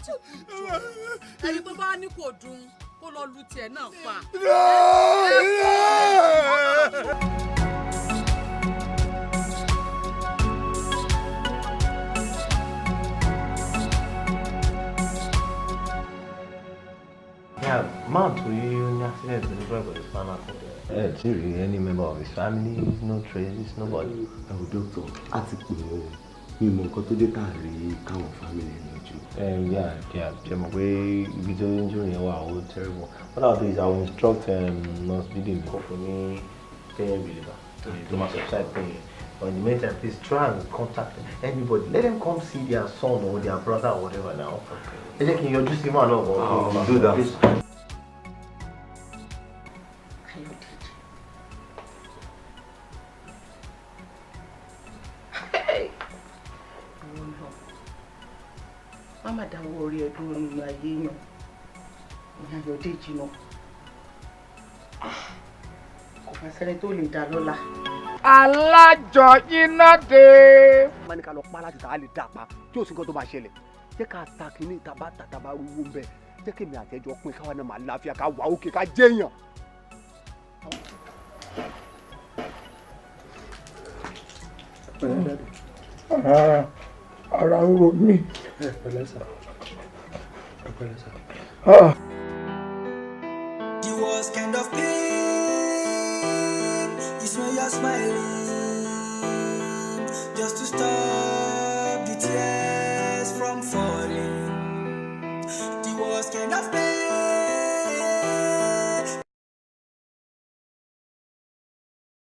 ti kú jù ẹni tó bá ní kò dùn kó lọ lu tiẹ̀ náà pa. Yeah, man, to you, accident with the driver is found out. Really, any member of his family, no traces, nobody. Oh, doctor, I think mi mọ nǹkan tó dé tá a rí káwọn family lójú. Yeah, Jim, we video injury wow, terrible. What I'll do is I'll instruct nurse Bidin for me, paying believer to my subside paying. But in the meantime, please try and contact anybody. Let them come see their son or their brother or whatever now. Okay. Can you just see my love? I'll do that. Please. Mama dáwọ́ orí ẹ̀dùn nínú ayé yàn ní Ayọ̀dèjì náà kò fẹ́ sẹ́ni tó lè dá lọ́la. Alájọ iná dé. Má ní ká lọ pa láti ta á lè dà pa tí ò sí nǹkan tó bá ṣẹlẹ̀ jẹ́ ká ta kínní tàbá wíwó ń bẹ̀ jẹ́ kí èmi àtẹ́jọ́ pín káwa náà máa láfíà ká wà òkè ká jẹ́yàn. Ara ń ro mí. Pẹ̀lẹ́ sà. The worst kind of pain is when you're smiling just to stop